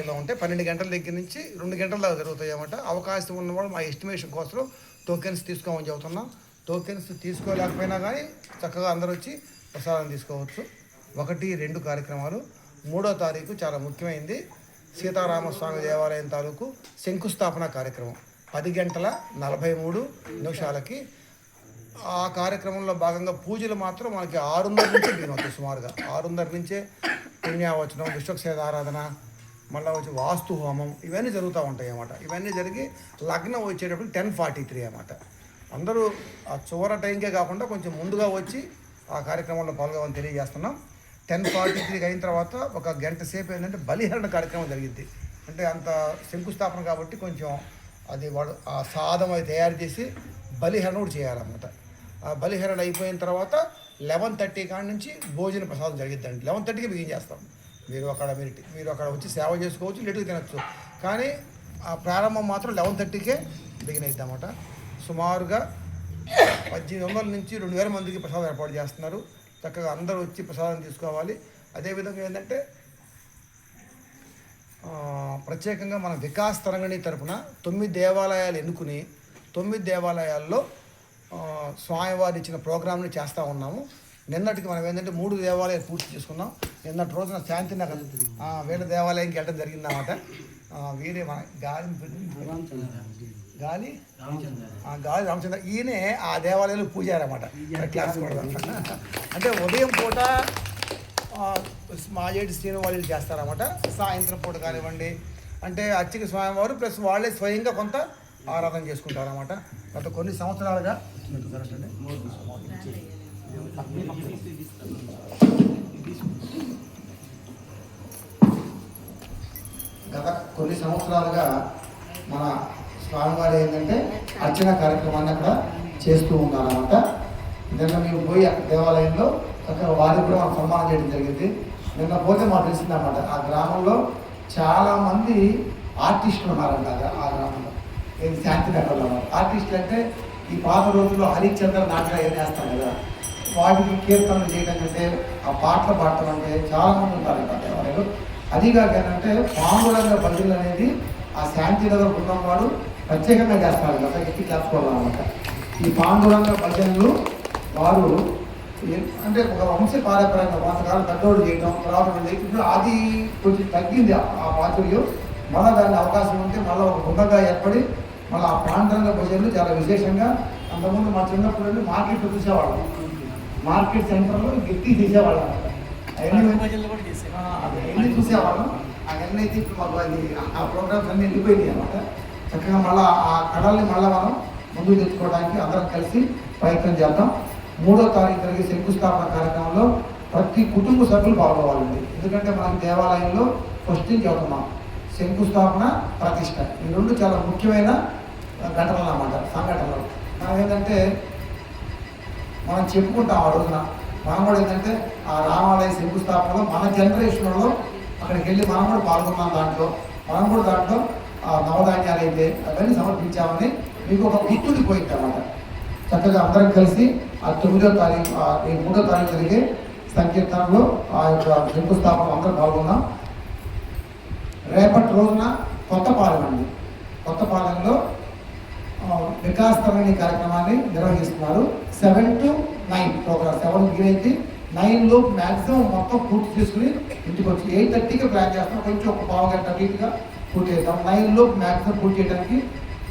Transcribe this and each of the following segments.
దేవాలయంలో ఉంటే 12 గంటల దగ్గర నుంచి 2 గంటల దాకా జరుగుతాయి అన్నమాట. అవకాశం ఉన్నవాళ్ళు మా ఎస్టిమేషన్ కోసం టోకెన్స్ తీసుకోమని చెబుతున్నాం. టోకెన్స్ తీసుకోలేకపోయినా కానీ చక్కగా అందరూ వచ్చి ప్రసాదం తీసుకోవచ్చు. 1, 2 కార్యక్రమాలు. 3వ తారీఖు చాలా ముఖ్యమైనది, సీతారామస్వామి దేవాలయం తాలూకు శంకుస్థాపన కార్యక్రమం 10:43 ఆ కార్యక్రమంలో భాగంగా పూజలు మాత్రం మనకి 6:30 నుంచి బిగినవుతాయి. సుమారుగా 6:30 నుంచే పుణ్యావచనం, విశ్వక్షేద ఆరాధన, మళ్ళీ వచ్చి వాస్తు హోమం ఇవన్నీ జరుగుతూ ఉంటాయి అన్నమాట. ఇవన్నీ జరిగి లగ్నం వచ్చేటప్పుడు 10:43 అన్నమాట. అందరూ ఆ చివరి టైంకే కాకుండా కొంచెం ముందుగా వచ్చి ఆ కార్యక్రమంలో పాల్గొని తెలియజేస్తున్నాం. 10:43 అయిన తర్వాత ఒక గంట సేపు ఏంటంటే బలిహరణ కార్యక్రమం జరిగింది. అంటే అంత శంకుస్థాపన కాబట్టి కొంచెం అది వాడు ఆ సాధం అది తయారు చేసి బలిహరణ కూడా చేయాలన్నమాట. ఆ బలిహరణ అయిపోయిన తర్వాత 11:30 కాడి నుంచి భోజన ప్రసాదం జరిగిద్దండి. 11:30కి బిగిన్ చేస్తాం. మీరు అక్కడ వచ్చి సేవ చేసుకోవచ్చు, లేటుగా తినచ్చు. కానీ ఆ ప్రారంభం మాత్రం 11:30కే బిగిన్ అవుతుంది అన్నమాట. సుమారుగా 1800 నుంచి 2000 మందికి ప్రసాదం ఏర్పాటు చేస్తున్నారు. చక్కగా అందరూ వచ్చి ప్రసాదం తీసుకోవాలి. అదేవిధంగా ఏంటంటే ప్రత్యేకంగా మన వికాస్ తరంగిణి తరఫున 9 దేవాలయాలు ఎన్నుకుని 9 దేవాలయాల్లో స్వామివారు ఇచ్చిన ప్రోగ్రాంని చేస్తూ ఉన్నాము. నిన్నటికి మనం ఏంటంటే 3 దేవాలయాలు పూర్తి చేసుకున్నాం. నిన్నటి రోజున శాంతినగర్ వీళ్ళ దేవాలయంకి వెళ్ళడం జరిగిందన్నమాట. వీరే మన గాలి రామచంద్ర ఈయనే ఆ దేవాలయంలో పూజారన్నమాట. క్లాస్ అంటే ఉదయం పూట మాజేటి శ్రీను వాళ్ళు చేస్తారన్నమాట. సాయంత్రం పూట కానివ్వండి అంటే అర్చక స్వామివారు ప్లస్ వాళ్ళే స్వయంగా కొంత ఆరాధన చేసుకుంటారన్నమాట. గత కొన్ని సంవత్సరాలుగా మన స్వామివారు ఏంటంటే అర్చన కార్యక్రమాన్ని అక్కడ చేస్తూ ఉన్నారన్నమాట. నిన్న మేము పోయి దేవాలయంలో అక్కడ వారికి కూడా మనం సన్మానం చేయడం జరిగింది. నిన్న పోతే మాకు తెలిసిందన్నమాట, ఆ గ్రామంలో చాలామంది ఆర్టిస్టులు ఉన్నారంట. ఆ గ్రామంలో శాంతినగర్లో ఆర్టిస్టులు అంటే ఈ పాత రోజుల్లో హరిశ్చంద్ర నాటకాలు ఏం చేస్తాం కదా, వాటికి కీర్తనలు చేయడం కంటే ఆ పాటలు పాడటం అంటే చాలామంది ఉంటారంట దేవాలయంలో. అదిగాక ఏంటంటే పాండురంగ భజనలు అనేది ఆ శాంతినగర్ బృందం వాడు ప్రత్యేకంగా చేస్తారు కదా, ఎక్కి చేసుకోవాలన్నమాట. ఈ పాండురంగ భజనలు వారు అంటే ఒక వంశ పారంపర్యంగా కొంతకాలం పెద్దోడు చేయడం తర్వాత ఇప్పుడు అది కొంచెం తగ్గింది ఆ పాత్రలు. మళ్ళీ దాని అవకాశం ఉంటే మళ్ళీ ఒక బృందంగా ఏర్పడి మళ్ళీ ఆ పాండురంగ భజనలు చాలా విశేషంగా. అంతకుముందు మా చిన్నప్పుడు మార్కెట్ చూసేవాళ్ళం, మార్కెట్ సెంటర్లో గట్టి తీసేవాళ్ళం అనమాట. అవన్నీ చూసేవాళ్ళం. అవన్నీ అయితే ఇప్పుడు మాకు అది ఆ ప్రోగ్రామ్స్ అన్నీ వెళ్ళిపోయినాయి అన్నమాట. చక్కగా మళ్ళీ ఆ కళల్ని మళ్ళీ మనం ముందుకు తెచ్చుకోవడానికి అందరం కలిసి ప్రయత్నం చేద్దాం. 3వ తారీఖు జరిగే శంకుస్థాపన కార్యక్రమంలో ప్రతి కుటుంబ సభ్యులు పాల్గొవాలండి. ఎందుకంటే మనకి దేవాలయంలో ఫస్ట్ చదువుతున్నాం శంకుస్థాపన, ప్రతిష్ట, ఈ 2 చాలా ముఖ్యమైన ఘటనలు అన్నమాట, సంఘటనలు. మనం ఏంటంటే మనం చెప్పుకుంటాం ఆ రోజున. మనం కూడా ఏంటంటే ఆ రామాలయ శంకుస్థాపనలో మన జనరేషన్లో అక్కడికి వెళ్ళి మనం కూడా పాల్గొన్నాం. మనం కూడా దాంట్లో నవధాన్యాలు అయితే అవన్నీ సమర్పించామని మీకు ఒక గుర్తుడి పోయింది అన్నమాట. చక్కగా అందరం కలిసి ఆ 9వ తారీఖు 3వ తారీఖు జరిగే సంకీర్తనలో ఆ యొక్క శంకుస్థాపన అందరూ పాల్గొన్నాం. రేపటి రోజున కొత్తపాలెంలో వికాస్ తరంగిణి కార్యక్రమాన్ని నిర్వహిస్తున్నారు. 7 to 9 ప్రోగ్రామ్. 7 బిగినైతే 9 మ్యాక్సిమం మొత్తం పూర్తి చేసుకుని ఇంటికి వచ్చి 8:30కి ప్లాన్ చేస్తాం. కొంచెం ఒక పావు గంట నీట్గా పూర్తి చేస్తాం. 9 మ్యాక్సిమం పూర్తి చేయడానికి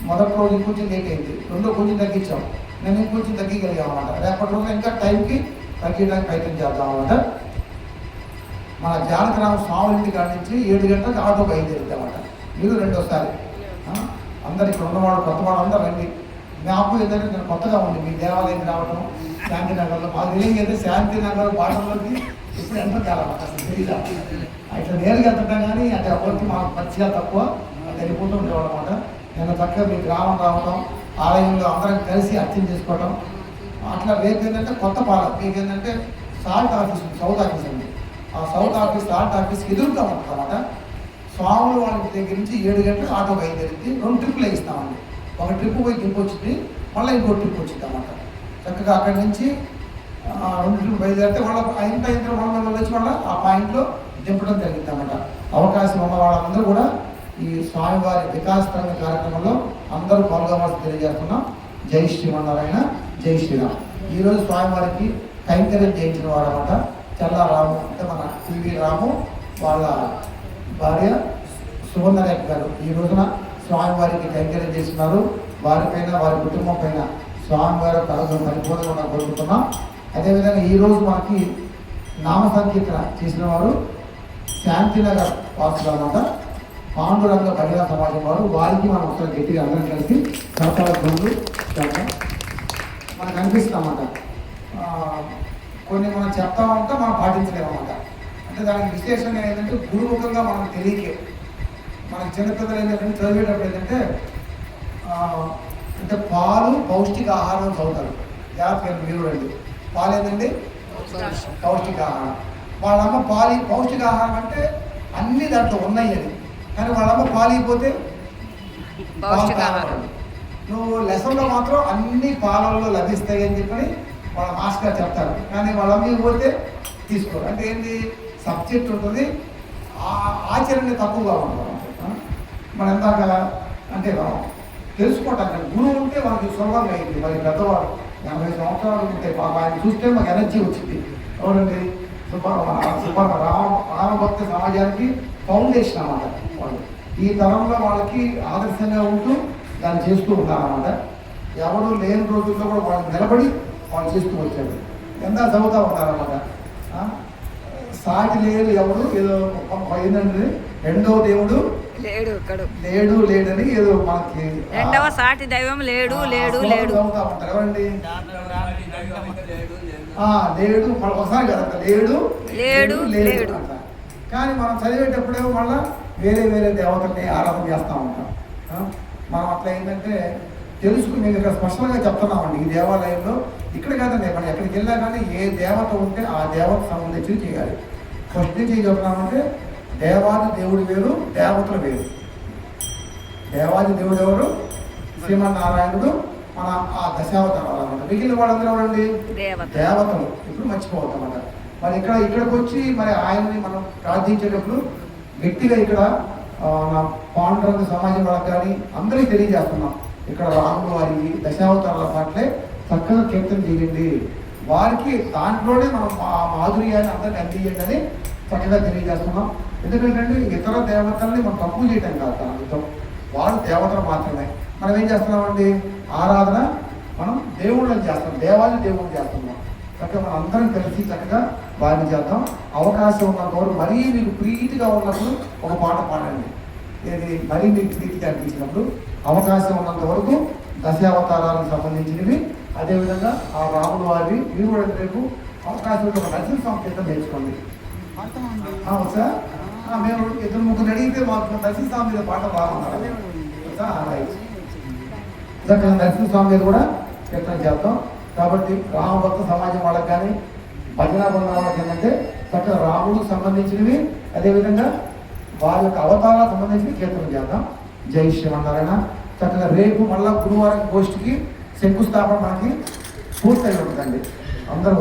మొదటి రోజు ఇంకొంచెం లేట్ అయింది, 2 కొంచెం తగ్గించాం. నేను ఇంకొంచెం తగ్గిగలిగాం అన్నమాట. రేపటి రోజు ఇంకా టైంకి తగ్గడానికి ప్రయత్నం చేద్దాం అన్నమాట. మన జానకరామ స్వామి ఇంటి కాడి నుంచి 7 గంటలకు ఆటో బయలుదేరుతామన్నమాట. మీరు రెండోసారి అందరు ఇక్కడ ఉన్నవాడు కొత్తవాడు అందరూ రండి. నాకు ఏంటంటే నేను కొత్తగా ఉంది మీ దేవాలయం రావడం శాంతినగర్లో. మాకు తెలియదు శాంతినగర్ భాషలోకి ఇప్పుడు ఎంటర్ కాలన్నమాట, అసలు తెలియదు. ఇట్లా నేరుగా వెళ్తుంటాం కానీ అంటే ఎవరికి మాకు పరిచయాలు తక్కువ, వెళ్ళిపోతూ ఉండేవాడు అనమాట. నేను చక్కగా మీ గ్రామం రావడం, ఆలయంలో అందరం కలిసి అర్చన చేసుకోవడం. అట్లా రేపు ఏంటంటే కొత్తపాలెం మీకు ఏంటంటే సాల్ట్ ఆఫీస్ ఉంది, సౌత్ ఆఫీస్ ఉంది. ఆ సాల్ట్ ఆఫీస్కి ఎదురుగా ఉంటుంది అన్నమాట. స్వాములు వాళ్ళ దగ్గర నుంచి 7 గంటలకు ఆటో బయలుదేరింది. 2 ట్రిప్పులు వేయిస్తామండి. ఒక ట్రిప్ పోయి దింపు వచ్చింది, మళ్ళీ ఇంకో ట్రిప్ వచ్చింది అన్నమాట. చక్కగా అక్కడి నుంచి 2 ట్రిప్ బయలుదేరితే వాళ్ళ ఇంత మనం వచ్చి వాళ్ళ ఆ పాయింట్లో దింపడం జరిగింది అన్నమాట. అవకాశం ఉన్న వాళ్ళందరూ కూడా ఈ స్వామివారి వికాస్ తరంగ కార్యక్రమంలో అందరూ పాల్గొనవలసి తెలియజేస్తున్నాం. జై శ్రీమన్నారాయణ, జై శ్రీరామ్. ఈరోజు స్వామివారికి కైంకర్యం చేయించిన వారు అన్నమాట చల్లా రాము, అంటే మన టీవీ రాము వాళ్ళ భార్య సువర్ణరేఖ గారు ఈ రోజున స్వామివారికి కైంకర్యం చేస్తున్నారు. వారిపైన వారి కుటుంబం పైన స్వామివారి పరిపూర్ణంగా కోరుకుంటున్నాం. అదేవిధంగా ఈరోజు మనకి నామ సంకీర్తన చేసిన వారు శాంతినగర్ వాసులు అన్నమాట పాండురంగ మహిళా సమాజం వారు. వారికి మనం ఒకసారి గట్టిగా అందరం కలిసి సహకారంలో మనకు అనిపిస్తుందన్నమాట. కొన్ని మనం చెప్తా ఉంటే మనం పాటించలేమన్నమాట. అంటే దానికి విశేషం ఏంటంటే గురుముఖంగా మనం తెలియకే మనకి చిన్నపిల్లలు ఏంటంటే చదివేటప్పుడు ఏంటంటే అంటే పాలు పౌష్టిక ఆహారం చదువుతారు. జాగ్రత్తగా మీరు రండి. పాలు ఏంటండి పౌష్టిక ఆహారం. వాళ్ళమ్మ పౌష్టిక ఆహారం అంటే అన్ని దాంట్లో ఉన్నాయి అని, కానీ వాళ్ళమ్మ పాలిపోతే నువ్వు లెసన్లో మాత్రం అన్ని పాలల్లో లభిస్తాయి అని చెప్పని వాళ్ళ మాస్టర్ చెప్తారు, కానీ వాళ్ళమ్మ పోతే తీసుకోరు. అంటే ఏంటి సబ్జెక్ట్ ఉంటుంది, ఆచరణ తక్కువగా ఉంటుంది. మనం ఎందాక అంటే తెలుసుకోవటానికి గురువు ఉంటే వాళ్ళకి సులభంగా అయింది. మరి పెద్దవాడు 80 సంవత్సరాలు ఉంటే పాప ఆయన చూస్తే మాకు ఎనర్జీ వచ్చింది. ఎవరండి రామభక్త సమాజానికి ఫౌండేషన్ అన్నమాట. వాళ్ళు ఈ తరంలో వాళ్ళకి ఆదర్శంగా ఉంటూ దాన్ని చేస్తూ ఉన్నారన్నమాట. ఎవరు లేని రోజుల్లో కూడా వాళ్ళు నిలబడి వాళ్ళు చేస్తూ వచ్చారు. ఎంత చదువుతూ ఉన్నారన్నమాట. సాటి లేడు ఎవడు ఏదో ఏంటంటే రెండవ దేవుడు లేడు లేడని ఏదో మనకి రెండవ సాటి దైవం లేడు లేడు లేడు చదువుతా ఉంటారు. ఎవరండి లేడు ఒకసారి కదా లేడు లేడు లేడు అంట. కానీ మనం చదివేటప్పుడేమో మళ్ళీ వేరే వేరే దేవతల్ని ఆరాధన చేస్తూ ఉంటాం. మనం అట్లా ఏంటంటే తెలుసుకుని మేము ఇక్కడ స్పష్టంగా చెప్తున్నామండి. ఈ దేవాలయంలో ఇక్కడ కాదండి, మనం ఎక్కడికి వెళ్ళా కానీ ఏ దేవత ఉంటే ఆ దేవత సంబంధించి చేయాలి. ఫస్ట్ నుంచి ఏం చెప్తున్నామంటే దేవాది దేవుడు వేరు, దేవతలు వేరు. దేవాది దేవుడు ఎవరు? శ్రీమన్నారాయణుడు, మన ఆ దశావతారాలు అన్నమాట. మిగిలిన వాళ్ళందరూ ఎవరండి? దేవతలు. ఇప్పుడు మర్చిపోతామన్నమాట. మరి ఇక్కడికి వచ్చి మరి ఆయన్ని మనం ప్రార్థించేటప్పుడు వ్యక్తిగా ఇక్కడ పాండురంగ సమాజం వాళ్ళకి కానీ అందరికీ తెలియజేస్తున్నాం. ఇక్కడ రాముడు వారి దశావతారాల పట్లే చక్కగా కీర్తన చేయండి, వారికి దాంట్లోనే మనం మాధుర్యాన్ని అందరినీ అందించండి అని చక్కగా తెలియజేస్తున్నాం. ఎందుకంటే ఇతర దేవతల్ని మనం తక్కువ చేయటం కాదు, అర్థం వాళ్ళు దేవతలు మాత్రమే. మనం ఏం చేస్తున్నామండి? ఆరాధన మనం దేవుళ్ళని చేస్తాం, దేవాది దేవుళ్ళని చేస్తున్నాం. చక్కగా మనం అందరం కలిసి చక్కగా వారిని చేద్దాం. అవకాశం ఉన్నంత వరకు మరీ మీకు ప్రీతిగా ఉన్నప్పుడు ఒక పాట పాడండి. ఏది మరీ మీకు ప్రీతిగా అనిపించినప్పుడు అవకాశం ఉన్నంత వరకు దశావతారాలకు సంబంధించినవి, అదేవిధంగా ఆ రాముడు వారి మీరు కూడా రేపు అవకాశం ఒక నచ్చిన సంకేతం నేర్చుకోండి. సార్ మేము 2-3 అడిగితే మాకు నరసింహస్వామి మీద పాట బాగున్నారు. నరసింహస్వామి మీద కూడా కీర్తన చేద్దాం. కాబట్టి రామభక్త సమాజం వాళ్ళకి కానీ భజన బృందం వాళ్ళకి ఏంటంటే చక్కగా రాముడికి సంబంధించినవి, అదేవిధంగా వాళ్ళ యొక్క అవతారాలకు సంబంధించినవి కీర్తన చేద్దాం. జై శ్రీమన్నారాయణ. చక్కగా రేపు మళ్ళా గురువారం గోష్ఠికి శంకుస్థాపన మనకి పూర్తయి ఉంటుందండి. అందరూ